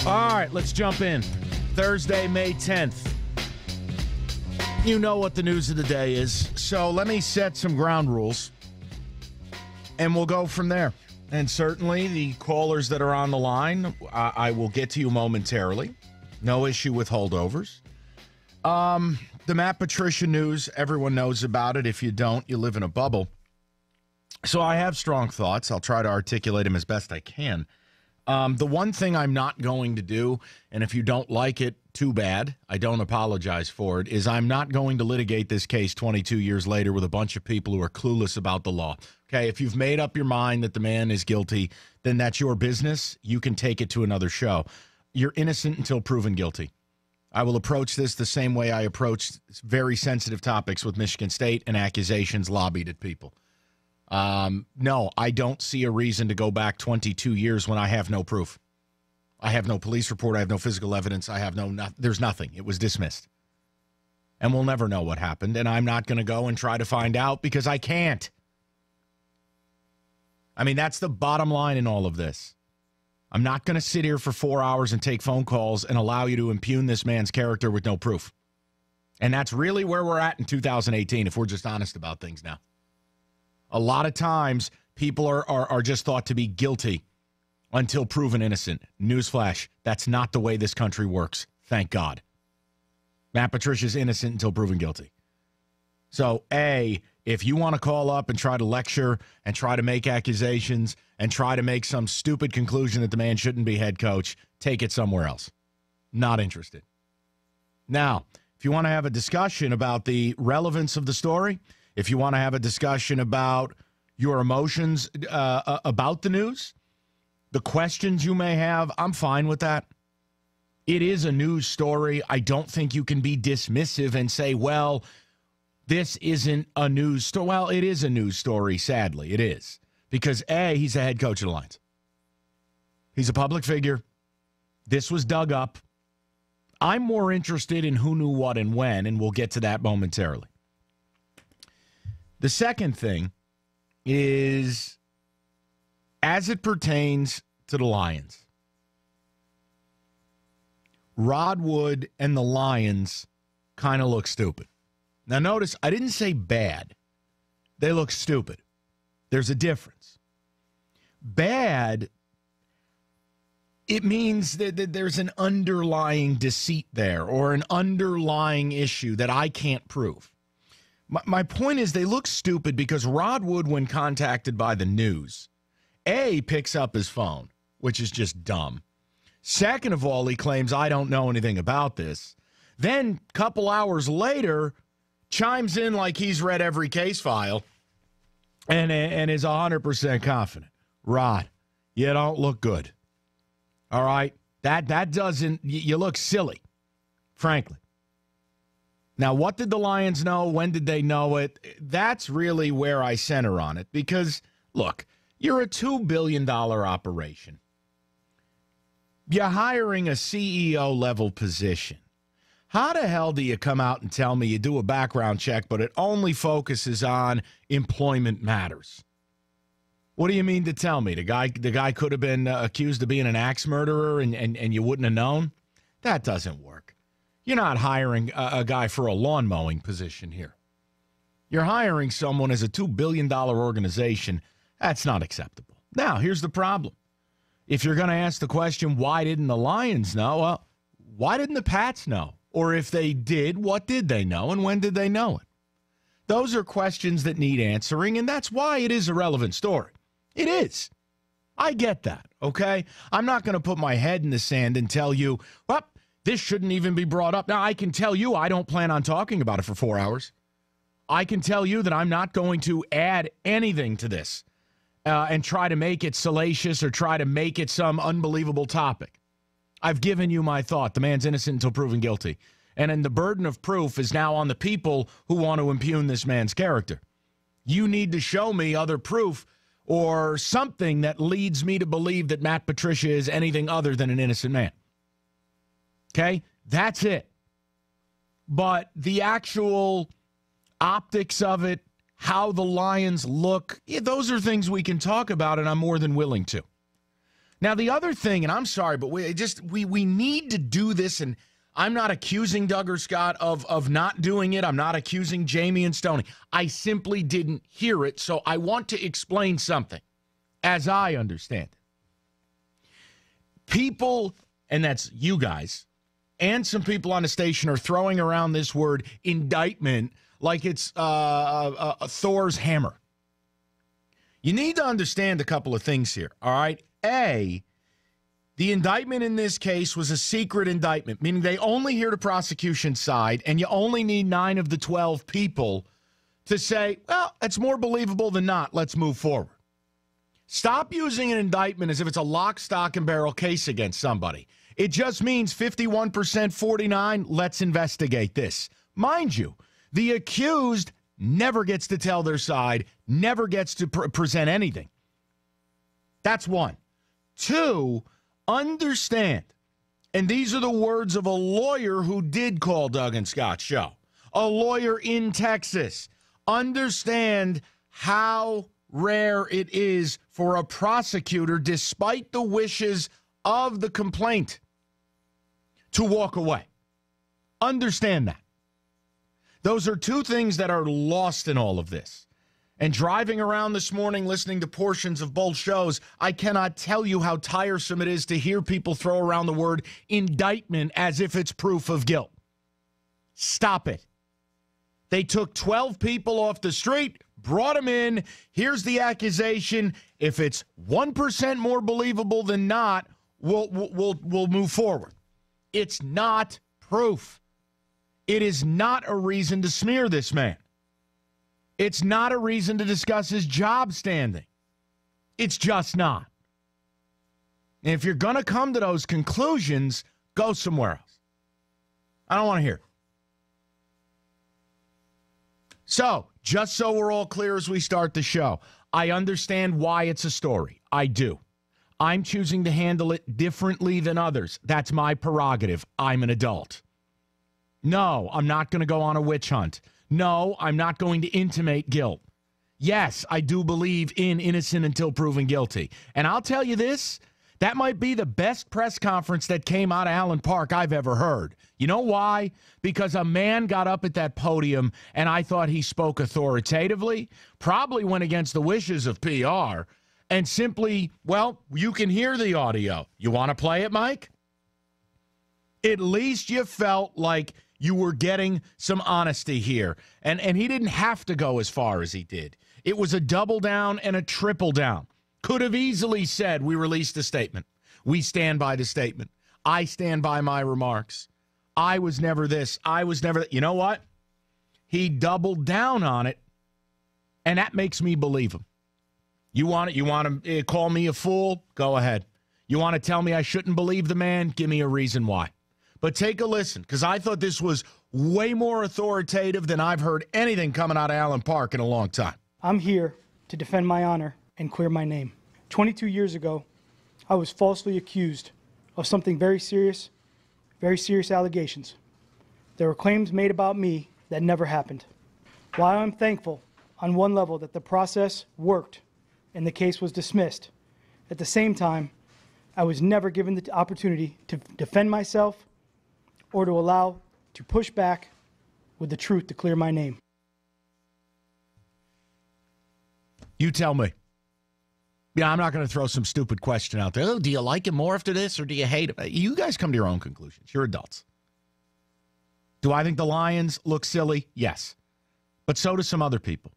All right, let's jump in. Thursday, May 10th. You know what the news of the day is, so let me set some ground rules, and we'll go from there. And certainly the callers that are on the line, I will get to you momentarily. No issue with holdovers. The Matt Patricia news, everyone knows about it. If you don't, you live in a bubble. So I have strong thoughts. I'll try to articulate them as best I can. The one thing I'm not going to do, and if you don't like it, too bad, I don't apologize for it, is I'm not going to litigate this case 22 years later with a bunch of people who are clueless about the law. Okay, if you've made up your mind that the man is guilty, then that's your business. You can take it to another show. You're innocent until proven guilty. I will approach this the same way I approached very sensitive topics with Michigan State and accusations lobbied at people. No, I don't see a reason to go back 22 years when I have no proof. I have no police report. I have no physical evidence. I have there's nothing. It was dismissed. And we'll never know what happened. And I'm not going to go and try to find out because I can't. I mean, that's the bottom line in all of this. I'm not going to sit here for 4 hours and take phone calls and allow you to impugn this man's character with no proof. And that's really where we're at in 2018, if we're just honest about things now. A lot of times, people are just thought to be guilty until proven innocent. Newsflash, that's not the way this country works. Thank God. Matt Patricia's innocent until proven guilty. So, A, if you want to call up and try to lecture and try to make accusations and try to make some stupid conclusion that the man shouldn't be head coach, take it somewhere else. Not interested. Now, if you want to have a discussion about the relevance of the story, if you want to have a discussion about your emotions about the news, the questions you may have, I'm fine with that. It is a news story. I don't think you can be dismissive and say, well, this isn't a news story. Well, it is a news story, sadly. It is. Because, A, he's a head coach of the Lions. He's a public figure. This was dug up. I'm more interested in who knew what and when, and we'll get to that momentarily. The second thing is, as it pertains to the Lions, Rod Wood and the Lions kind of look stupid. Now, notice, I didn't say bad. They look stupid. There's a difference. Bad, it means that there's an underlying deceit there or an underlying issue that I can't prove. My point is they look stupid because Rod Wood, when contacted by the news, A, picks up his phone, which is just dumb. Second of all, he claims, I don't know anything about this. Then, a couple hours later, chimes in like he's read every case file and is 100% confident. Rod, you don't look good. All right? That doesn't, you look silly, frankly. Now, what did the Lions know? When did they know it? That's really where I center on it because, look, you're a $2 billion operation. You're hiring a CEO-level position. How the hell do you come out and tell me you do a background check, but it only focuses on employment matters? What do you mean to tell me? The guy could have been accused of being an axe murderer and you wouldn't have known? That doesn't work. You're not hiring a guy for a lawn mowing position here. You're hiring someone as a $2 billion organization. That's not acceptable. Now, here's the problem. If you're going to ask the question, why didn't the Lions know? Well, why didn't the Pats know? Or if they did, what did they know and when did they know it? Those are questions that need answering, and that's why it is a relevant story. It is. I get that, okay? I'm not going to put my head in the sand and tell you, well, this shouldn't even be brought up. Now, I can tell you I don't plan on talking about it for 4 hours. I can tell you that I'm not going to add anything to this and try to make it salacious or try to make it some unbelievable topic. I've given you my thought. The man's innocent until proven guilty. And then the burden of proof is now on the people who want to impugn this man's character. You need to show me other proof or something that leads me to believe that Matt Patricia is anything other than an innocent man. Okay? That's it. But the actual optics of it, how the Lions look, those are things we can talk about, and I'm more than willing to. Now, the other thing, and I'm sorry, but we need to do this, and I'm not accusing Doug or Scott of not doing it. I'm not accusing Jamie and Stoney. I simply didn't hear it, so I want to explain something as I understand it. People, and that's you guys, and some people on the station are throwing around this word indictment like it's Thor's hammer. You need to understand a couple of things here, all right? A, the indictment in this case was a secret indictment, meaning they only hear the prosecution side, and you only need 9 of the 12 people to say, well, it's more believable than not. Let's move forward. Stop using an indictment as if it's a lock, stock, and barrel case against somebody. It just means 51%, 49, let's investigate this. Mind you, the accused never gets to tell their side, never gets to present anything. That's one. 2, understand, and these are the words of a lawyer who did call Doug and Scott's show, a lawyer in Texas. Understand how rare it is for a prosecutor, despite the wishes of the complaint, to walk away. Understand that. Those are 2 things that are lost in all of this. And driving around this morning, listening to portions of both shows, I cannot tell you how tiresome it is to hear people throw around the word indictment as if it's proof of guilt. Stop it. They took 12 people off the street, brought them in. Here's the accusation. If it's 1% more believable than not, we'll move forward. It's not proof. It is not a reason to smear this man. It's not a reason to discuss his job standing. It's just not. And if you're going to come to those conclusions, go somewhere else. I don't want to hear it. So, just so we're all clear as we start the show, I understand why it's a story. I do. I'm choosing to handle it differently than others. That's my prerogative. I'm an adult. No, I'm not going to go on a witch hunt. No, I'm not going to intimate guilt. Yes, I do believe in innocent until proven guilty. And I'll tell you this, that might be the best press conference that came out of Allen Park I've ever heard. You know why? Because a man got up at that podium, and I thought he spoke authoritatively, probably went against the wishes of PR, and simply, well, you can hear the audio. You want to play it, Mike? At least you felt like you were getting some honesty here. And he didn't have to go as far as he did. It was a double down and a triple down. Could have easily said, we released a statement. We stand by the statement. I stand by my remarks. I was never this. I was never that. You know what? He doubled down on it, and that makes me believe him. You want to call me a fool? Go ahead. You want to tell me I shouldn't believe the man? Give me a reason why. But take a listen, because I thought this was way more authoritative than I've heard anything coming out of Allen Park in a long time. I'm here to defend my honor and clear my name. 22 years ago, I was falsely accused of something very serious allegations. There were claims made about me that never happened. While I'm thankful on one level that the process worked and the case was dismissed, at the same time, I was never given the opportunity to defend myself or to allow to push back with the truth to clear my name. You tell me. Yeah, I'm not going to throw some stupid question out there. Oh, do you like him more after this or do you hate him? You guys come to your own conclusions. You're adults. Do I think the Lions look silly? Yes. But so do some other people.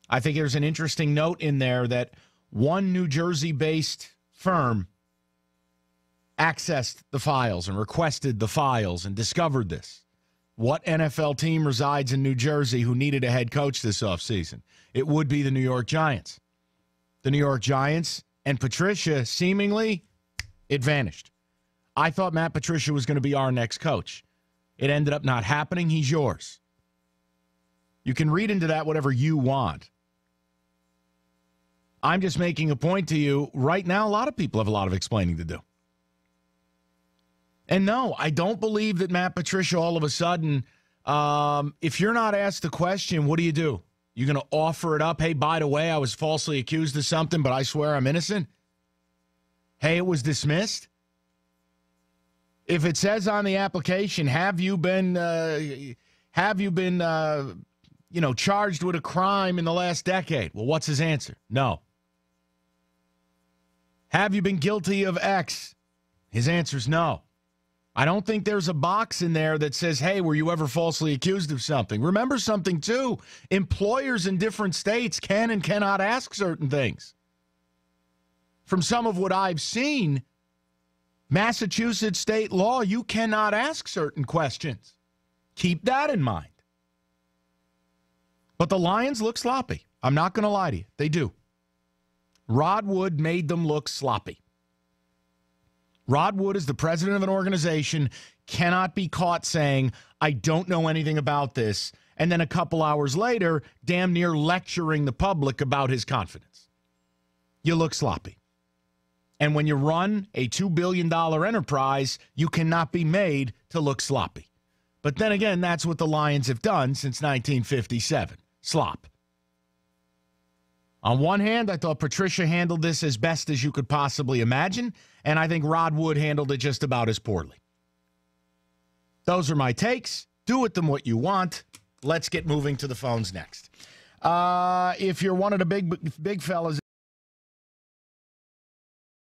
I think there's an interesting note in there that one New Jersey-based firm accessed the files and requested the files and discovered this. What NFL team resides in New Jersey who needed a head coach this offseason? It would be the New York Giants. The New York Giants and Patricia, seemingly, it vanished. I thought Matt Patricia was going to be our next coach. It ended up not happening. He's yours. You can read into that whatever you want. I'm just making a point to you. Right now, a lot of people have a lot of explaining to do. And no, I don't believe that Matt Patricia all of a sudden, if you're not asked the question, what do? You're going to offer it up? Hey, by the way, I was falsely accused of something, but I swear I'm innocent? Hey, it was dismissed. If it says on the application, have you been charged with a crime in the last decade? Well, what's his answer? No. Have you been guilty of X? His answer is no. I don't think there's a box in there that says, hey, were you ever falsely accused of something? Remember something, too. Employers in different states can and cannot ask certain things. From some of what I've seen, Massachusetts state law, you cannot ask certain questions. Keep that in mind. But the Lions look sloppy. I'm not going to lie to you. They do. Rod Wood made them look sloppy. Rod Wood, as the president of an organization, cannot be caught saying, I don't know anything about this, and then a couple hours later, damn near lecturing the public about his confidence. You look sloppy. And when you run a $2 billion enterprise, you cannot be made to look sloppy. But then again, that's what the Lions have done since 1957. Slop. On one hand, I thought Patricia handled this as best as you could possibly imagine, and I think Rod Wood handled it just about as poorly. Those are my takes. Do with them what you want. Let's get moving to the phones next. If you're one of the big fellas